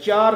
4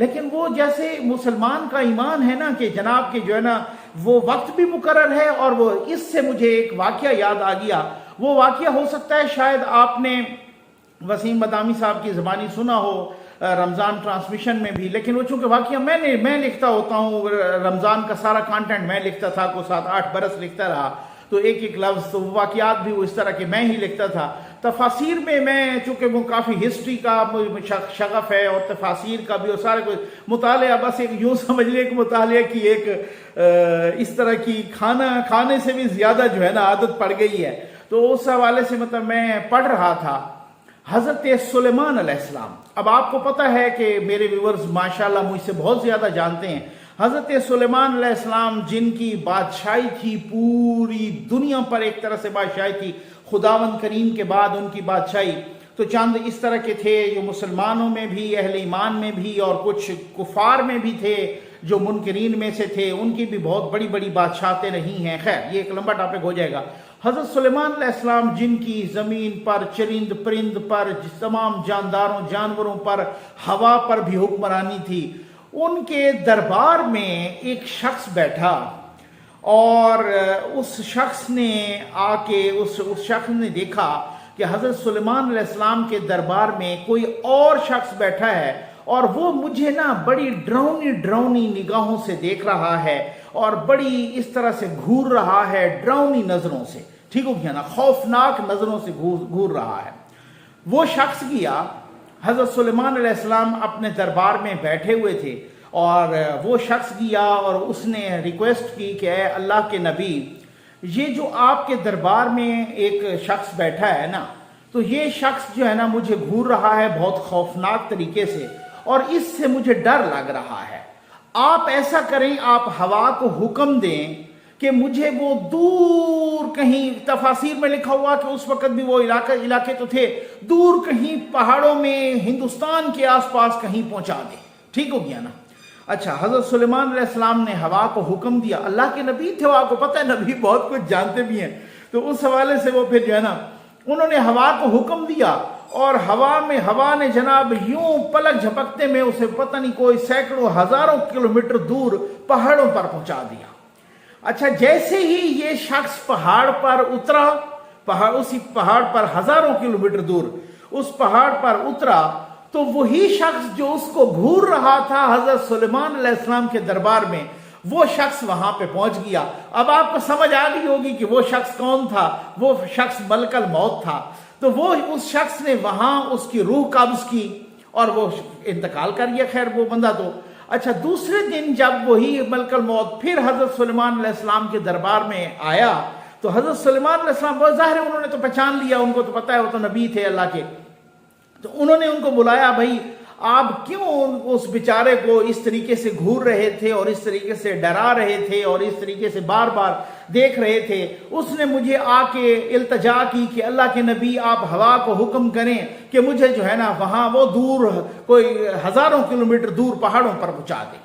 لیکن وہ جیسے مسلمان کا ایمان ہے نا کہ جناب کے جو ہے نا وہ وقت بھی مقرر ہے، اور وہ اس سے مجھے ایک واقعہ یاد آ گیا. وہ واقعہ ہو سکتا ہے شاید آپ نے وسیم بدامی صاحب کی زبانی سنا ہو رمضان ٹرانسمیشن میں بھی، لیکن وہ چونکہ واقعہ میں لکھتا ہوتا ہوں، رمضان کا سارا کانٹینٹ میں لکھتا تھا، کو 7-8 برس لکھتا رہا، تو ایک ایک لفظ تو واقعات بھی وہ اس طرح کے میں ہی لکھتا تھا. تفاسیر میں چونکہ وہ کافی ہسٹری کا شغف ہے اور تفاسیر کا بھی، اور سارے کوئی مطالعہ، بس ایک یوں سمجھ لیں کہ مطالعے کی ایک اس طرح کی کھانے سے بھی زیادہ جو ہے نا عادت پڑ گئی ہے. تو اس حوالے سے مطلب میں پڑھ رہا تھا حضرت سلیمان علیہ السلام. اب آپ کو پتہ ہے کہ میرے ویورز ماشاءاللہ مجھ سے بہت زیادہ جانتے ہیں حضرت سلیمان علیہ السلام، جن کی بادشاہی تھی پوری دنیا پر، ایک طرح سے بادشاہی تھی، خداوند کریم کے بعد ان کی بادشاہی. تو چند اس طرح کے تھے جو مسلمانوں میں بھی، اہل ایمان میں بھی، اور کچھ کفار میں بھی تھے جو منکرین میں سے تھے، ان کی بھی بہت بڑی بڑی بادشاہتیں رہی ہیں. خیر یہ ایک لمبا ٹاپک ہو جائے گا. حضرت سلیمان علیہ السلام، جن کی زمین پر، چرند پرند پر، تمام جانداروں جانوروں پر، ہوا پر بھی حکمرانی تھی، ان کے دربار میں ایک شخص بیٹھا، اور اس شخص نے آ کے اس شخص نے دیکھا کہ حضرت سلیمان علیہ السلام کے دربار میں کوئی اور شخص بیٹھا ہے، اور وہ مجھے نا بڑی ڈراؤنی نگاہوں سے دیکھ رہا ہے، اور بڑی اس طرح سے گھور رہا ہے، ڈراؤنی نظروں سے، ٹھیک ہو گیا نا، خوفناک نظروں سے گھور رہا ہے. وہ شخص گیا، حضرت سلیمان علیہ السلام اپنے دربار میں بیٹھے ہوئے تھے، اور وہ شخص گیا اور اس نے ریکویسٹ کی کہ اے اللہ کے نبی، یہ جو آپ کے دربار میں ایک شخص بیٹھا ہے نا، تو یہ شخص جو ہے نا مجھے گھور رہا ہے بہت خوفناک طریقے سے، اور اس سے مجھے ڈر لگ رہا ہے. آپ ایسا کریں، آپ ہوا کو حکم دیں کہ مجھے وہ دور کہیں، تفاسیر میں لکھا ہوا کہ اس وقت بھی وہ علاقے تو تھے، دور کہیں پہاڑوں میں ہندوستان کے آس پاس کہیں پہنچا دے. ٹھیک ہو گیا نا. اچھا، حضرت سلیمان علیہ السلام نے ہوا کو حکم دیا. اللہ کے نبی تھے، وہ آپ کو پتہ ہے نبی بہت کچھ جانتے بھی ہیں، تو اس حوالے سے وہ پھر جو ہے نا انہوں نے ہوا کو حکم دیا، اور ہوا نے جناب یوں پلک جھپکتے میں اسے پتہ نہیں کوئی سینکڑوں ہزاروں کلومیٹر دور پہاڑوں پر پہنچا دیا. اچھا، جیسے ہی یہ شخص پہاڑ پر اترا، اسی پہاڑ پر ہزاروں کلومیٹر دور اس پہاڑ پر اترا، تو وہی شخص جو اس کو گھور رہا تھا حضرت سلیمان علیہ السلام کے دربار میں، وہ شخص وہاں پہ پہنچ گیا. اب آپ کو سمجھ آ گئی ہوگی کہ وہ شخص کون تھا. وہ شخص ملک الموت تھا. تو وہ اس شخص نے وہاں اس کی روح قبض کی اور وہ انتقال کر گیا. خیر وہ بندہ تو اچھا، دوسرے دن جب وہی ملک الموت پھر حضرت سلیمان علیہ السلام کے دربار میں آیا، تو حضرت سلیمان علیہ السلام بہت ظاہر ہے انہوں نے تو پہچان لیا، ان کو تو پتہ ہے وہ تو نبی تھے اللہ کے. تو انہوں نے ان کو بلایا، بھائی آپ کیوں اس بیچارے کو اس طریقے سے گھور رہے تھے اور اس طریقے سے ڈرا رہے تھے اور اس طریقے سے بار بار دیکھ رہے تھے؟ اس نے مجھے آ کے التجا کی کہ اللہ کے نبی آپ ہوا کو حکم کریں کہ مجھے جو ہے نا وہاں وہ دور کوئی ہزاروں کلومیٹر دور پہاڑوں پر پہنچا دے.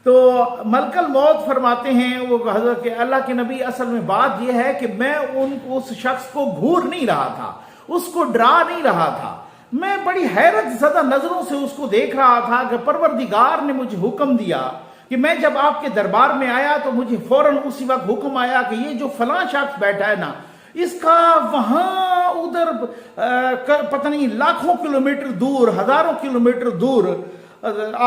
تو ملک الموت فرماتے ہیں وہ حضرت کہ اللہ کے نبی، اصل میں بات یہ ہے کہ میں اس شخص کو گھور نہیں رہا تھا، اس کو ڈرا نہیں رہا تھا، میں بڑی حیرت زدہ نظروں سے اس کو دیکھ رہا تھا کہ پروردگار نے مجھے حکم دیا کہ میں جب آپ کے دربار میں آیا تو مجھے فوراً اسی وقت حکم آیا کہ یہ جو فلاں شخص بیٹھا ہے نا، اس کا وہاں ادھر پتہ نہیں لاکھوں کلومیٹر دور، ہزاروں کلومیٹر دور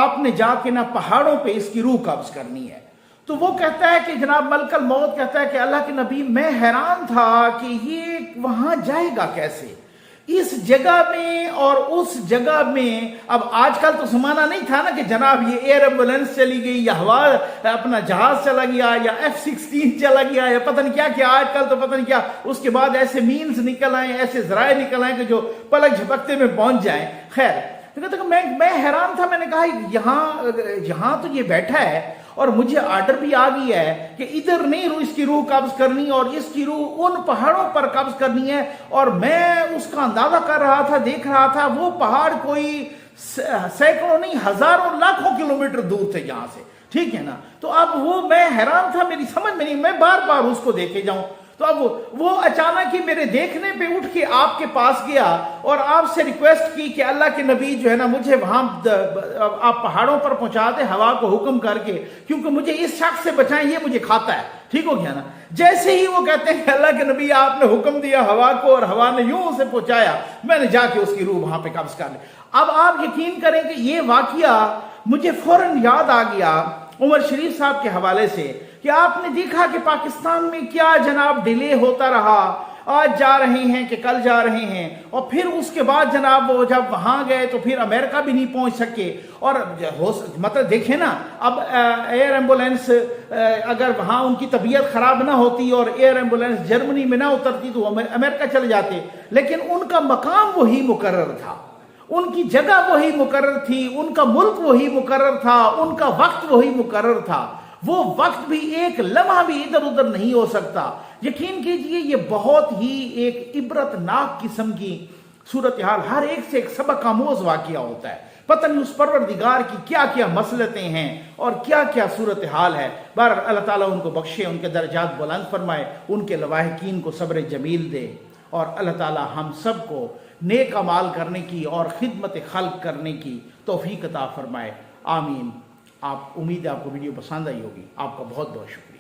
آپ نے جا کے نا پہاڑوں پہ اس کی روح قبض کرنی ہے. تو وہ کہتا ہے کہ جناب ملک الموت کہتا ہے کہ اللہ کے نبی، میں حیران تھا کہ یہ وہاں جائے گا کیسے، اس جگہ میں اور اس جگہ میں. اب آج کل تو زمانہ نہیں تھا نا کہ جناب یہ ایئر ایمبولینس چلی گئی یا ہوا اپنا جہاز چلا گیا یا F-16 چلا گیا یا پتہ نہیں کیا کیا، آج کل تو پتہ نہیں کیا اس کے بعد ایسے مینز نکل آئے، ایسے ذرائع نکل آئے کہ جو پلک جھپکتے میں پہنچ جائیں. خیر میں حیران تھا، میں نے کہا یہاں تو یہ بیٹھا ہے اور مجھے آرڈر بھی آ گئی ہے کہ ادھر نہیں اس کی روح قبض کرنی اور اس کی روح ان پہاڑوں پر قبض کرنی ہے. اور میں اس کا اندازہ کر رہا تھا، دیکھ رہا تھا، وہ پہاڑ کوئی سینکڑوں نہیں ہزاروں لاکھوں کلومیٹر دور تھے یہاں سے. ٹھیک ہے نا. تو اب وہ میں حیران تھا، میری سمجھ میں نہیں، میں بار بار اس کو دیکھے جاؤں. تو اب وہ اچانک ہی میرے دیکھنے پہ اٹھ کے آپ کے پاس گیا اور آپ سے ریکویسٹ کی کہ اللہ کے نبی جو ہے نا مجھے وہاں آپ پہاڑوں پر پہنچا دیں ہوا کو حکم کر کے، کیونکہ مجھے اس شخص سے بچائیں، یہ مجھے کھاتا ہے. ٹھیک ہو گیا نا. جیسے ہی وہ کہتے ہیں کہ اللہ کے نبی آپ نے حکم دیا ہوا کو اور ہوا نے یوں اسے پہنچایا، میں نے جا کے اس کی روح وہاں پہ قبض کر لی. اب آپ یقین کریں کہ یہ واقعہ مجھے فوراً یاد آ گیا عمر شریف صاحب کے حوالے سے، کہ آپ نے دیکھا کہ پاکستان میں کیا جناب ڈیلے ہوتا رہا، آج جا رہے ہیں کہ کل جا رہے ہیں، اور پھر اس کے بعد جناب وہ جب وہاں گئے تو پھر امریکہ بھی نہیں پہنچ سکے. اور مطلب دیکھیں نا، اب ایئر ایمبولینس اگر وہاں ان کی طبیعت خراب نہ ہوتی اور ایئر ایمبولینس جرمنی میں نہ اترتی تو امریکہ چلے جاتے، لیکن ان کا مقام وہی مقرر تھا، ان کی جگہ وہی مقرر تھی، ان کا ملک وہی مقرر تھا، ان کا وقت وہی مقرر تھا. وہ وقت بھی ایک لمحہ بھی ادھر ادھر نہیں ہو سکتا. یقین کیجئے یہ بہت ہی ایک عبرتناک قسم کی صورتحال، ہر ایک سے ایک سبق آموز واقعہ ہوتا ہے. پتہ نہیں اس پروردگار کی کیا کیا مصلحتیں ہیں اور کیا کیا صورتحال ہے. بہرحال اللہ تعالیٰ ان کو بخشے، ان کے درجات بلند فرمائے، ان کے لواحقین کو صبر جمیل دے، اور اللہ تعالیٰ ہم سب کو نیک اعمال کرنے کی اور خدمت خلق کرنے کی توفیق عطا فرمائے. آمین. آپ امید ہے آپ کو ویڈیو پسند آئی ہوگی. آپ کا بہت بہت شکریہ.